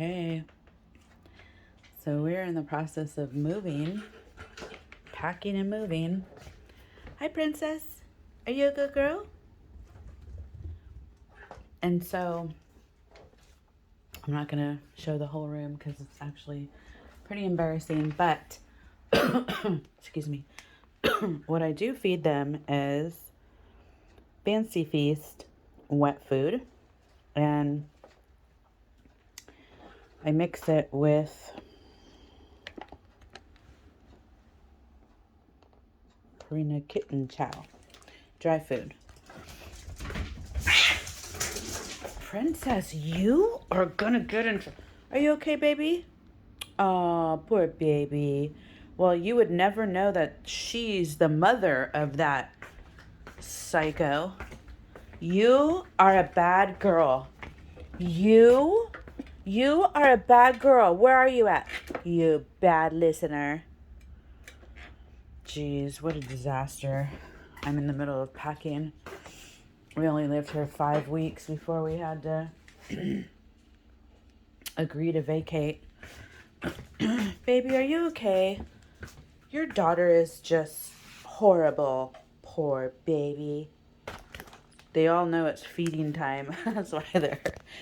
Hey, so we're in the process of moving, packing and moving. Hi, Princess. Are you a good girl? And so I'm not going to show the whole room because it's actually pretty embarrassing, but excuse me. What I do feed them is Fancy Feast wet food, and I mix it with Kitten chow, dry food. Princess, you are gonna get into... Are you okay, baby? Oh, poor baby. Well, you would never know that she's the mother of that psycho. You are a bad girl. You are a bad girl. Where are you at? You bad listener. Jeez, what a disaster. I'm in the middle of packing. We only lived here 5 weeks before we had to agree to vacate. Baby, are you okay? Your daughter is just horrible. Poor baby. They all know it's feeding time. That's why they're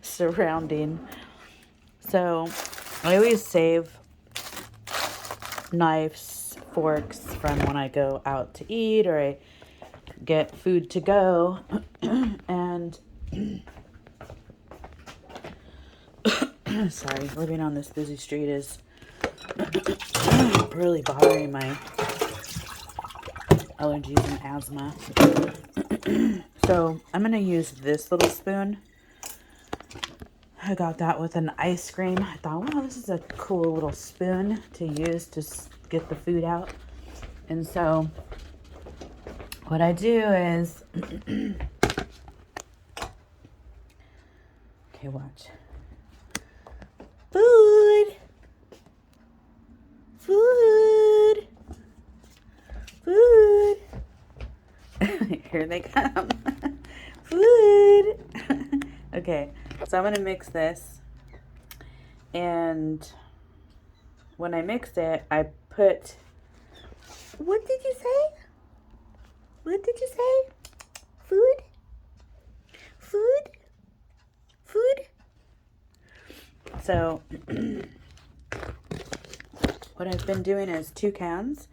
surrounding. So I always save knives, forks from when I go out to eat or I get food to go. And sorry, living on this busy street is really bothering my allergies and asthma. So I'm going to use this little spoon. I got that with an ice cream. I thought, wow, this is a cool little spoon to use to get the food out. And so what I do is, okay, watch. Food. Food. Food. Here they come. Food. Okay, so I'm going to mix this. And when I mix it, I put... What did you say? What did you say? Food? Food? Food? So, what I've been doing is 2 cans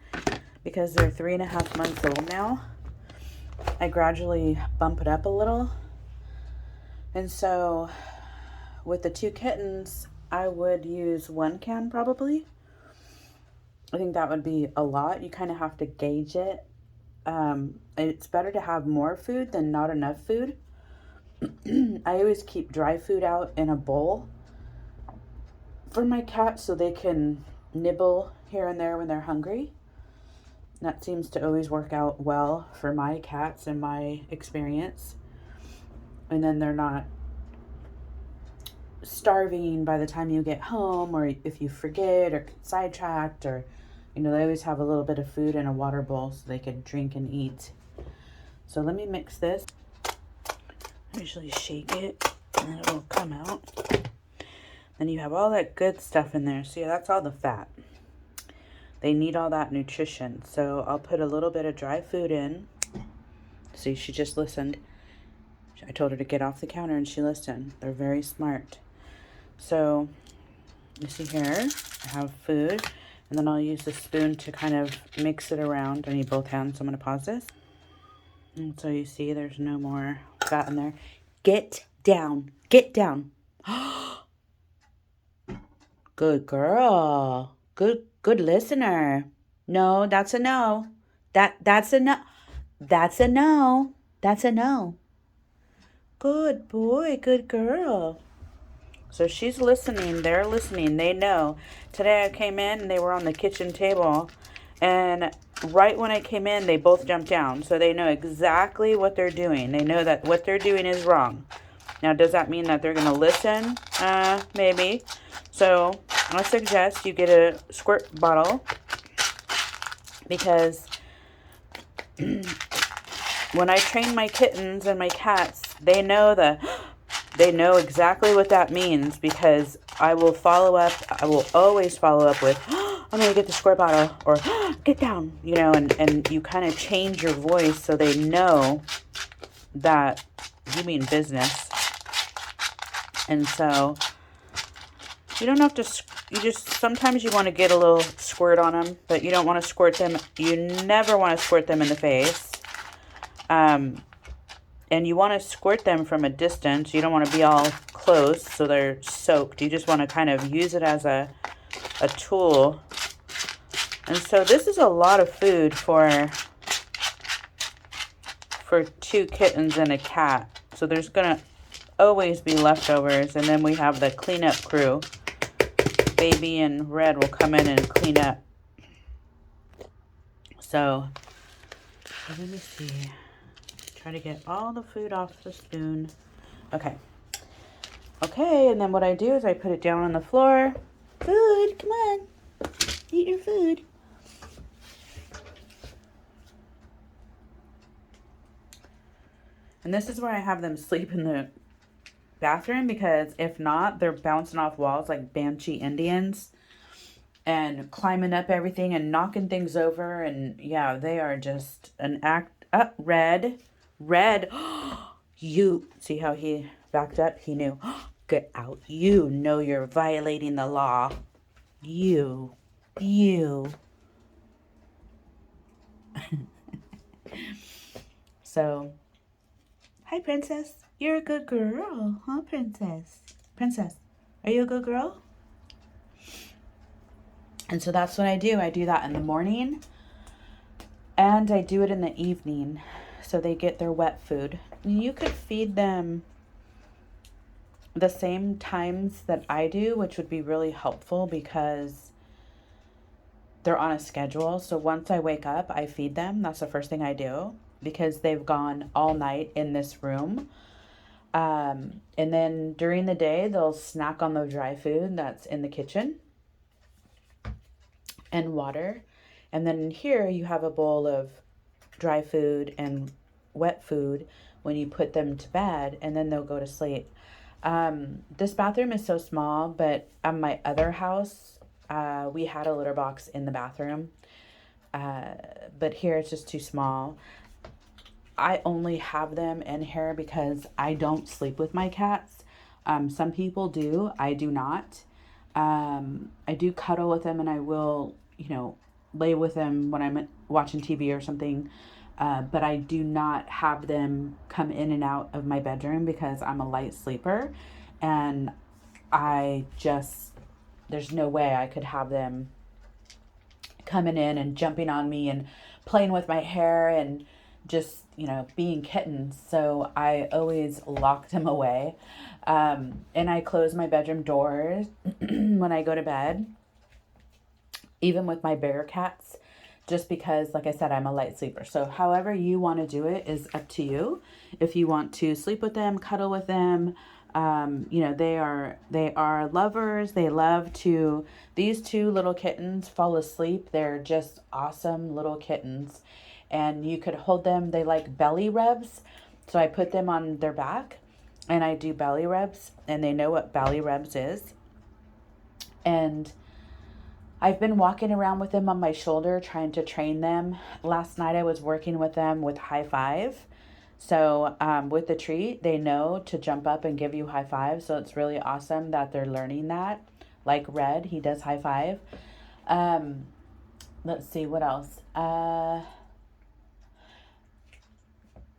because they're 3.5 months old now. I gradually bump it up a little. And so, with the 2 kittens, I would use 1 can probably. I think that would be a lot. You kind of have to gauge it. It's better to have more food than not enough food. I always keep dry food out in a bowl for my cats so they can nibble here and there when they're hungry. That seems to always work out well for my cats in my experience. And then they're not starving by the time you get home, or if you forget or get sidetracked, or they always have a little bit of food in a water bowl so they can drink and eat. So let me mix this. I usually shake it and it'll come out. Then you have all that good stuff in there. See, that's all the fat. They need all that nutrition. So I'll put a little bit of dry food in. See, she just listened. I told her to get off the counter and she listened. They're very smart. So you see here, I have food. And then I'll use the spoon to kind of mix it around. I need both hands, so I'm going to pause this. And so you see there's no more fat in there. Get down. Get down. Good girl. Good listener. No, that's a no. That's a no. That's a no. That's a no. Good boy. Good girl. So she's listening. They're listening. They know. Today I came in and they were on the kitchen table. And right when I came in, they both jumped down. So they know exactly what they're doing. They know that what they're doing is wrong. Now, does that mean that they're going to listen? Maybe. So I suggest you get a squirt bottle. Because when I train my kittens and my cats, they know exactly what that means, because I will follow up. I will always follow up with, oh, I'm going to get the squirt bottle, or oh, get down, you know, and you kind of change your voice so they know that you mean business. And so you don't have to, you just, sometimes you want to get a little squirt on them, but you don't want to squirt them. You never want to squirt them in the face. And you want to squirt them from a distance. You don't want to be all close so they're soaked. You just want to kind of use it as a tool. And so this is a lot of food for 2 kittens and a cat. So there's going to always be leftovers. And then we have the cleanup crew. Baby and Red will come in and clean up. So let me see. Try to get all the food off the spoon. Okay. Okay, and then what I do is I put it down on the floor. Food, come on. Eat your food. And this is where I have them sleep in the bathroom, because if not, they're bouncing off walls like Banshee Indians and climbing up everything and knocking things over. And yeah, they are just an act. Red. You see how he backed up? He knew. Get out. You know you're violating the law. You. So, hi, Princess. You're a good girl, huh, Princess? Princess, are you a good girl? And so that's what I do. I do that in the morning, and I do it in the evening, so they get their wet food. You could feed them the same times that I do, which would be really helpful because they're on a schedule. So once I wake up, I feed them. That's the first thing I do, because they've gone all night in this room. And then during the day, they'll snack on the dry food that's in the kitchen and water. And then here you have a bowl of dry food and wet food when you put them to bed, and then they'll go to sleep. This bathroom is so small, but at my other house, we had a litter box in the bathroom. But here it's just too small. I only have them in here because I don't sleep with my cats. Some people do. I do not. I do cuddle with them, and I will, lay with them when I'm watching TV or something. But I do not have them come in and out of my bedroom because I'm a light sleeper. And there's no way I could have them coming in and jumping on me and playing with my hair and just, being kittens. So I always lock them away. And I close my bedroom doors when I go to bed, even with my bigger cats, just because, like I said, I'm a light sleeper. So however you want to do it is up to you. If you want to sleep with them, cuddle with them, they are lovers. They love to, these 2 little kittens fall asleep. They're just awesome little kittens. And you could hold them. They like belly rubs. So I put them on their back and I do belly rubs, and they know what belly rubs is. And I've been walking around with them on my shoulder trying to train them. Last night I was working with them with high five. So with the treat, they know to jump up and give you high five. So it's really awesome that they're learning that. Like Red, he does high five. Let's see, what else?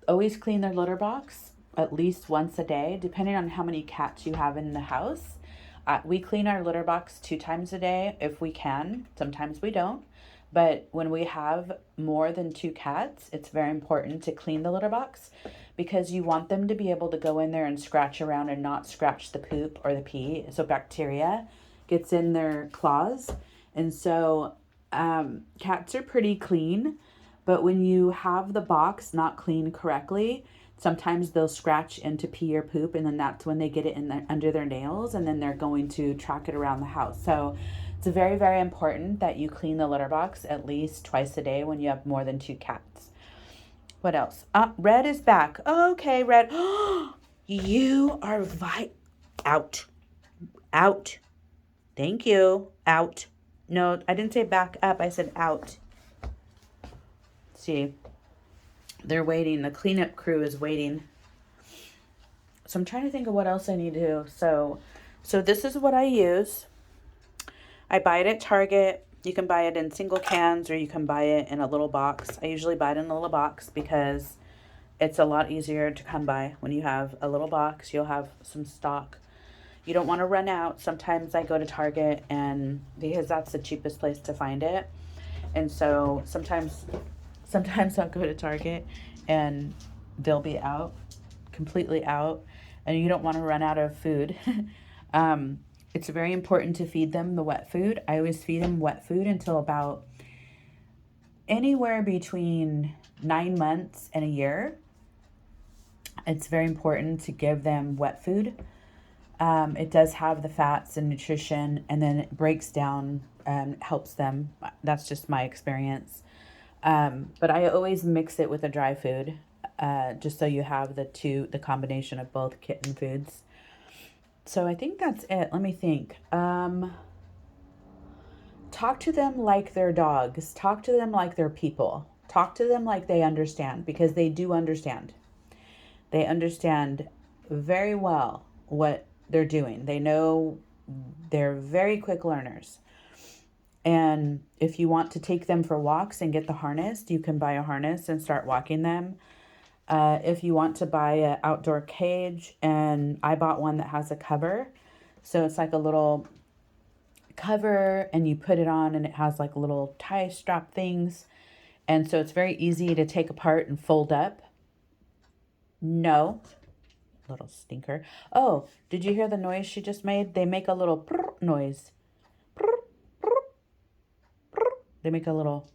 Always clean their litter box at least once a day, depending on how many cats you have in the house. We clean our litter box 2 times a day if we can. Sometimes we don't. But when we have more than 2 cats, it's very important to clean the litter box, because you want them to be able to go in there and scratch around and not scratch the poop or the pee. So bacteria gets in their claws. And so cats are pretty clean. But when you have the box not cleaned correctly, sometimes they'll scratch into pee or poop, and then that's when they get it under their nails, and then they're going to track it around the house. So it's very, very important that you clean the litter box at least twice a day when you have more than 2 cats. What else? Red is back. Okay, Red. You are out. Thank you. Out. No, I didn't say back up. I said out. See, they're waiting. The cleanup crew is waiting. So I'm trying to think of what else I need to do. So this is what I use. I buy it at Target. You can buy it in single cans or you can buy it in a little box. I usually buy it in a little box because it's a lot easier to come by. When you have a little box, you'll have some stock. You don't want to run out. Sometimes I go to Target and because that's the cheapest place to find it. And so sometimes I'll go to Target and they'll be out, completely out, and you don't want to run out of food. It's very important to feed them the wet food. I always feed them wet food until about anywhere between 9 months and a year. It's very important to give them wet food. It does have the fats and nutrition, and then it breaks down and helps them. That's just my experience. But I always mix it with a dry food, just so you have the combination of both kitten foods. So I think that's it. Let me think. Talk to them like they're dogs. Talk to them like they're people. Talk to them like they understand, because they do understand. They understand very well what they're doing. They know, they're very quick learners. And if you want to take them for walks and get the harness, you can buy a harness and start walking them. If you want to buy an outdoor cage, and I bought one that has a cover. So it's like a little cover and you put it on and it has like little tie strap things. And so it's very easy to take apart and fold up. No, little stinker. Oh, did you hear the noise she just made? They make a little prrr noise. Prrr, prrr, prrr. They make a little,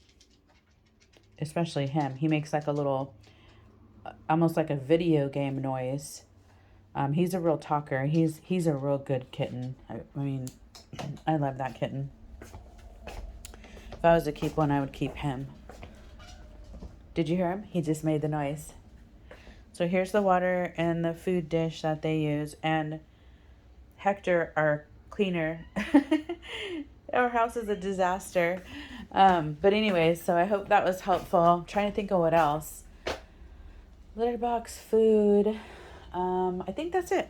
especially him. He makes like a little, almost like a video game noise. He's a real talker. He's a real good kitten. I mean, I love that kitten. If I was to keep one, I would keep him. Did you hear him? He just made the noise. So here's the water and the food dish that they use. And Hector, our cleaner, our house is a disaster. But anyways, so I hope that was helpful. I'm trying to think of what else. Litter box, food. I think that's it.